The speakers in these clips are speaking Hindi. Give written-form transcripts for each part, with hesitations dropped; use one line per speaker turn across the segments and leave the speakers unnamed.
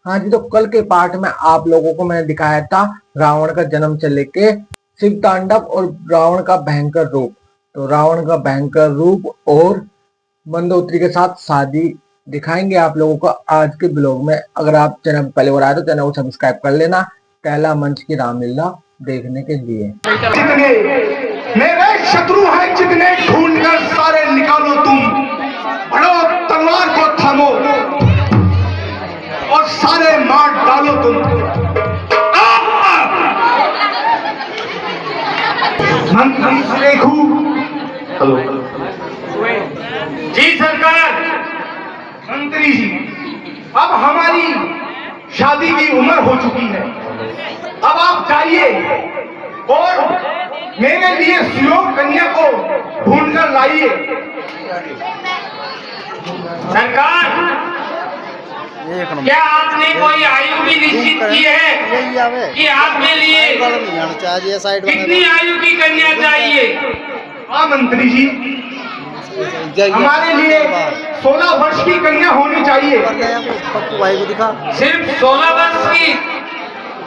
हाँ जी, तो कल के पाठ में आप लोगों को मैंने दिखाया था रावण का जन्म से लेके शिव तांडव और रावण का भयंकर रूप। तो रावण का भयंकर रूप और मंदोदरी के साथ शादी दिखाएंगे आप लोगों को आज के ब्लॉग में। अगर आप चैनल पर पहले बार आए तो चैनल को सब्सक्राइब कर लेना पहला मंच की रामलीला देखने के लिए।
मेरे शत्रु हैं जितने ढूंढकर सारे निकालो, तुम बड़ो तलवार को थामो और सारे मार डालो तुम। हेलो जी सरकार। मंत्री जी, अब हमारी शादी की उम्र हो चुकी है, अब आप जाइए और मेरे लिए सुयोग कन्या को ढूंढकर लाइए। सरकार, क्या आपने कोई आयु भी निश्चित की है कि आपके लिए कितनी आयु की कन्या चाहिए? हाँ मंत्री जी, हमारे लिए 16 वर्ष की कन्या होनी चाहिए। सिर्फ 16 वर्ष की?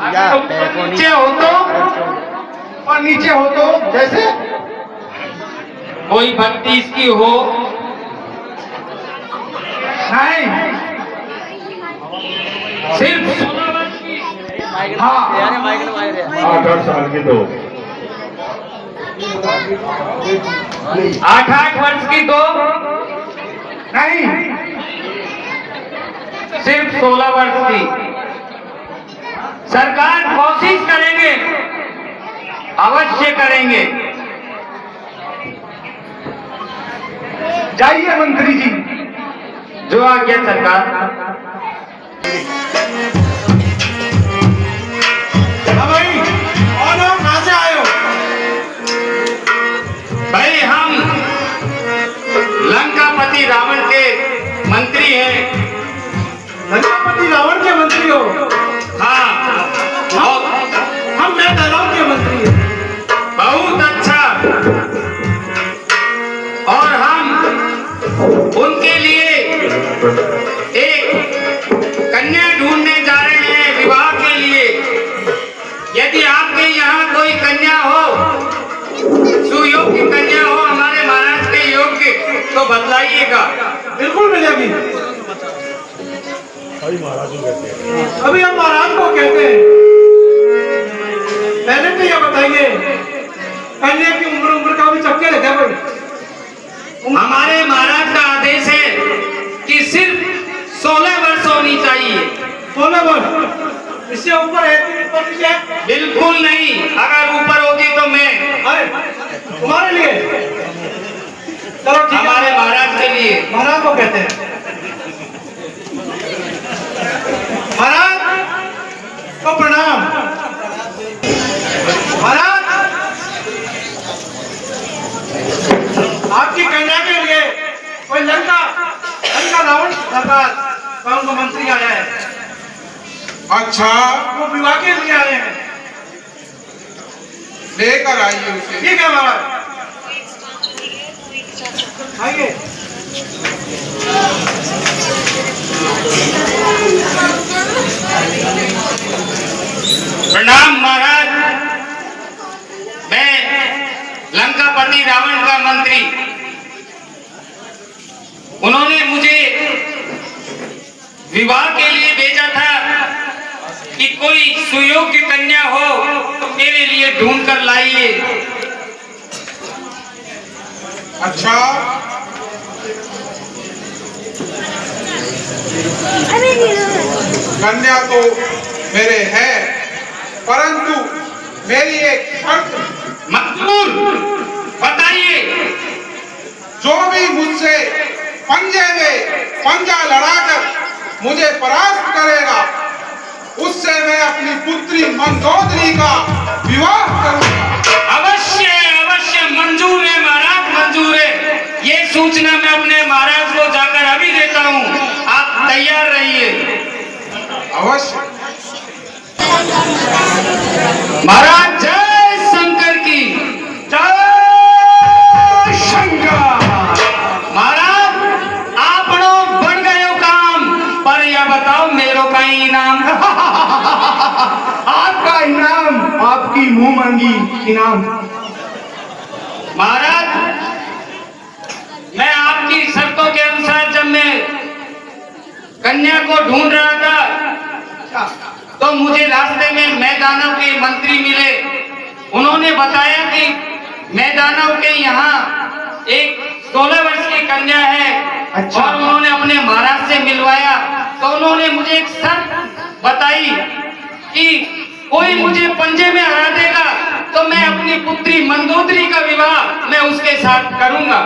नीचे हो तो और नीचे हो तो जैसे कोई 32 की हो? नहीं, सिर्फ 16 वर्ष की। हाँ, 8 साल की दो, 8 वर्ष की दो नहीं, सिर्फ 16 वर्ष की। सरकार कोशिश करेंगे, अवश्य करेंगे। जाइए मंत्री जी, जो आज्ञा सरकार। भाई कौन हो, कहां से आए हो? भाई हम लंकापति रावण के मंत्री हैं। लंकापति रावण के मंत्री हो? हाँ, हम मैदानों के मंत्री हैं। बहुत अच्छा। और हम उनके लिए एक कन्या ढूंढने जा रहे हैं विवाह के लिए। यदि आपके यहाँ कोई कन्या हो, सुयोग्य कन्या हो, हमारे महाराज के योग्य, तो बतलाइएगा। बिल्कुल मिलेगी। अभी हम महाराज को कहते हैं, पहले तो ये बताइए कन्या की उम्र का भी चक्के रहते हैं भाई। हमारे महाराज का आदेश है कि सिर्फ 16 वर्ष होनी चाहिए। 16 वर्ष? इससे ऊपर है? बिल्कुल नहीं, अगर ऊपर होगी तो मैं। अरे तुम्हारे लिए? चलो ठीक है, हमारे महाराज के लिए। महाराज को कहते हैं। महाराज को प्रणाम। महाराज, आपकी कन्या के लिए कोई लंका रावण सरकार का उनको मंत्री आया है। अच्छा, वो विवाह के लिए आए हैं। लेकर आइए उसे। ठीक है महाराज, आइए। प्रणाम महाराज, मैं लंकापति रावण का मंत्री। उन्होंने मुझे विवाह के लिए भेजा था कि कोई सुयोग्य कन्या हो तो मेरे लिए ढूंढ कर लाइए। अच्छा, कन्या तो मेरे है, परंतु मेरी एक शर्त। मंजूर, बताइए। जो भी मुझसे पंजे में पंजा लड़ाकर मुझे परास्त करेगा, उससे मैं अपनी पुत्री मंदोदरी का विवाह करूंगा। अवश्य अवश्य, मंजूर है महाराज, मंजूर है। ये सूचना मैं अपने महाराज को जाकर अभी देता हूँ, आप तैयार रहिए। अवश्य। महाराज जय शंकर की जय।
आपकी मुंह मांगी इनाम।
महाराज, मैं आपकी शर्तों के अनुसार जब मैं कन्या को ढूंढ रहा था तो मुझे रास्ते में मैदानव के मंत्री मिले। उन्होंने बताया कि मैदानव के यहाँ एक 16 वर्ष की कन्या है।
अच्छा।
और उन्होंने अपने महाराज से मिलवाया तो उन्होंने मुझे एक शर्त बताई कि कोई मुझे पंजे में हरा देगा तो मैं अपनी पुत्री मंदोदरी का विवाह मैं उसके साथ करूंगा।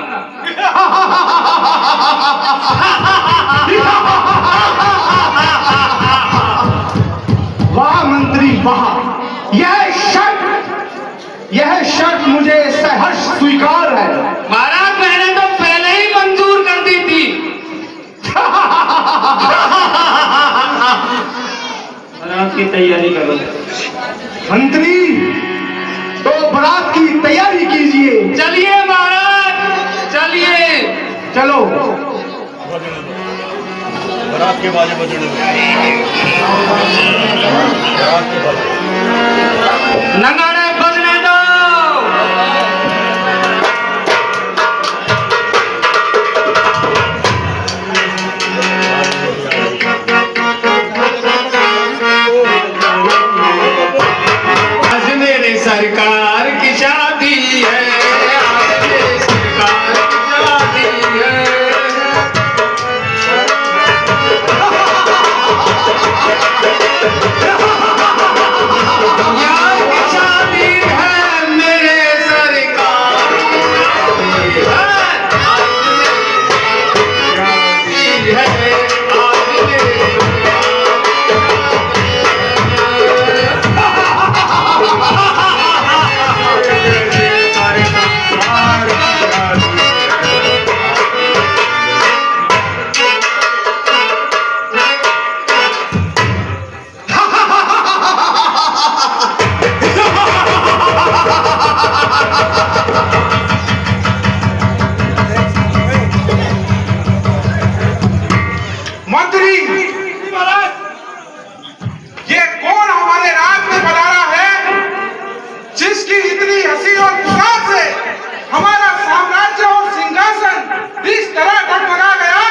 वाह मंत्री वाह, यह शर्त मुझे सहर्ष स्वीकार है।
महाराज, मैंने तो पहले ही मंजूर कर दी थी। बारात की तैयारी करो।
मंत्री, तो बारात की तैयारी कीजिए।
चलिए महाराज, चलिए।
चलो।
बारात के बाजे बजने
नगाड़े बजने दो। आज मेरे सरकार की शादी है, आज मेरे सरकार की शादी है। यार की शादी है, मेरे सरकार की शादी है, आज मेरे
मंत्री, ये कौन हमारे राज में पधारा है जिसकी इतनी हंसी और खुशहाल से हमारा साम्राज्य और सिंहासन इस तरह डगमगा गया?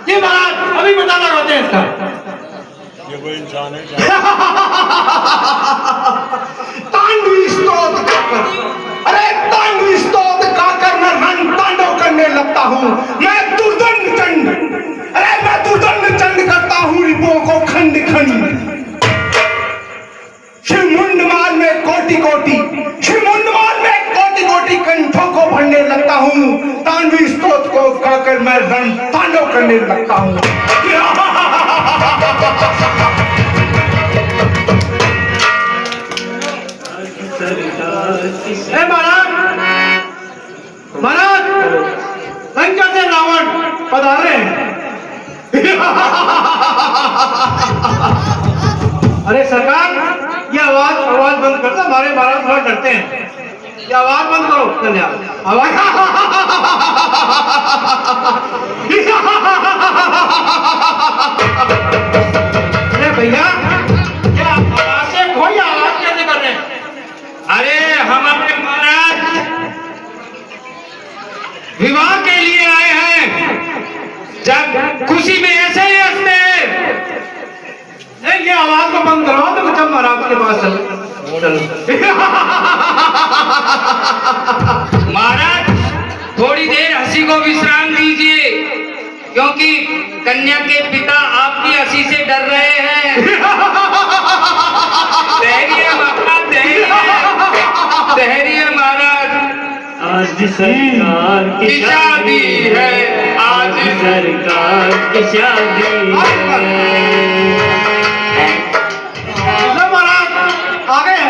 ये बात अभी पता लगाते हैं इसका।
ये कोई इंसान है
तांडवी स्तोत्र गाकर, अरे तांडवी स्तोत्र गाकर मैं रण तांडव करने लगता हूँ। मैं दुर्दंड चंड, अरे मैं दुर्दंड चंड करता हूँ रिपुओं को खंड खंड। शिव मुंडमाल में कोटि कोटि, शिव मुंडमाल में कोटि कोटि कंठों को भरने लगता हूँ। तांडवी स्तोत्र को गाकर मैं रण तांडव करने लगता हूँ। महाराज, लंका से रावण पधारे हैं। अरे सरकार, ये आवाज बंद कर दो, हमारे महाराज थोड़ा डरते हैं। ये आवाज बंद करो। धन्यवाद। आवाज अरे भैया, क्या आवाज से कोई आवाज कैसे कर रहे हैं?
अरे हमारे महाराज विवाह के लिए आए हैं, जब खुशी में ऐसे ही हंसते हैं।
नहीं, ये आवाज को बंद करो तो जब महाराज के पास चलो।
महाराज, थोड़ी देर हंसी को विश्राम दीजिए, क्योंकि कन्या के पिता आपकी हंसी से डर रहे हैं। धैर्य महाराज, धैर्य महाराज।
आज सरकार की
शादी है, आज
सरकार की शादी है।
महाराज आ गए हैं।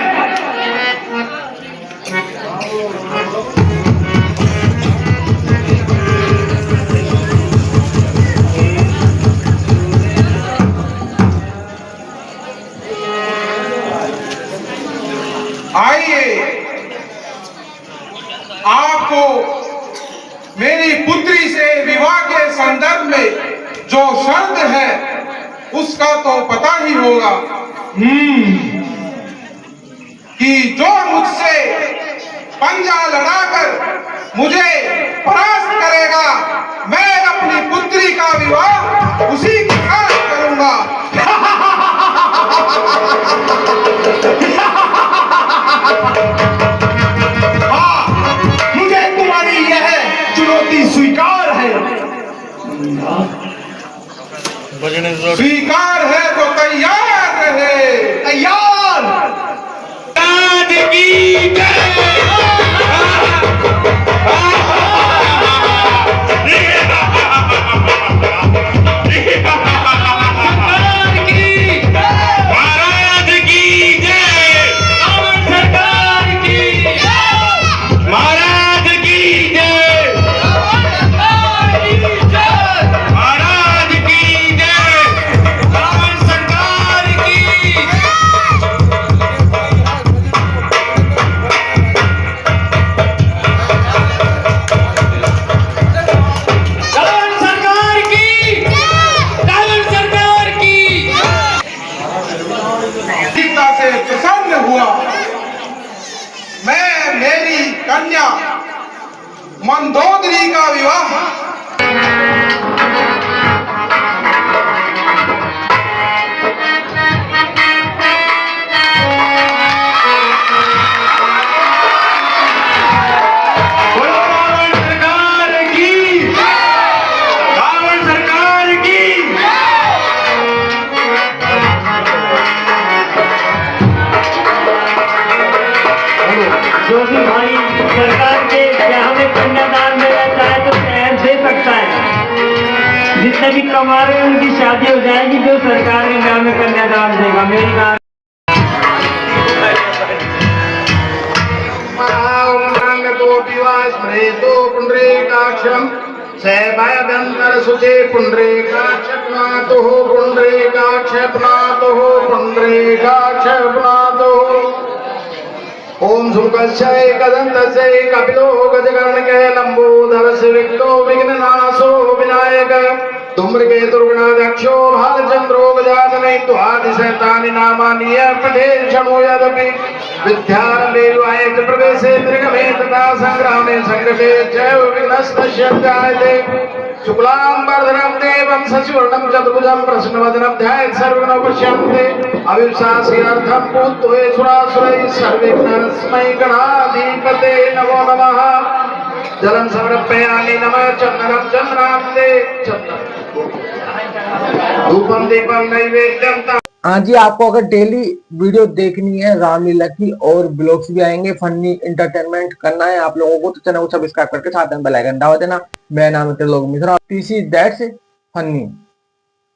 आइए, आपको मेरी पुत्री से विवाह के संदर्भ में जो शर्त है उसका तो पता ही होगा। कि जो मुझसे पंजा लड़ाकर मुझे परास्त करेगा, मैं अपनी पुत्री का विवाह उसी के साथ करूंगा।
हाँ, मुझे तुम्हारी यह चुनौती स्वीकार है।
बजने दो।
स्वीकार है तो तैयार रहे।
तैयार।
राज की जय।
महाराज की जय। सरकार की महाराज की जय। महाराज की जय। सरकार की। सरकार की। सरकार की।
सीता से प्रसन्न हुआ। मैं मेरी कन्या मंदोदरी का विवाह
रावण सरकार की। रावण सरकार की।
जो भी भाई सरकार के ब्याह में कन्यादान में रहता है तो सहज दे सकता है। जितने भी कमा रहे हैं उनकी शादी हो जाएगी जो सरकार के ब्याह में कन्यादान देगा। मेरी बात
पुंडरीकाक्षम सुचे पुंडरीकाक्षपनातो पुंडरीकाक्षपनातो पुंडरीकाक्षपनातो। ओम सुमुखस्य एकदन्तस्य कपिलो गजगणके लंबोदरस्य विघ्नो विघ्ननाशो विनायक। धूम्रके दुर्गुणाध्यक्षो भालचंद्रो गजानने द्वादशतानि नामानि पठे क्षणो यदपि विद्यारम्भे युवायेत प्रवेशे निर्गमे तथा संग्रामे संकटे जैव विघ्नस्तस्य ध्यायते। शुक्लांबरधरं देवं शशिवर्णं चतुर्भुजं प्रसन्नवदनं ध्यायेत् सर्वविघ्नोपशान्ते। अविश्वास्यार्थं पूत्वे सुरासुरैः सर्वविघ्नस्मै गणाधिपते नमो नमः। जलं समर्पयामि नमः चन्दनं चन्द्राब्दे चन्दनं धूपं दीपं नैवेद्यं।
हाँ जी, आपको अगर डेली वीडियो देखनी है रामलीला की और ब्लॉग्स भी आएंगे, फनी इंटरटेनमेंट करना है आप लोगों को, तो चैनल को सब्सक्राइब करके साथ में बेल आइकन दबा देना। मेरा नाम है त्रिलोक मिश्रा, दैट्स फनी।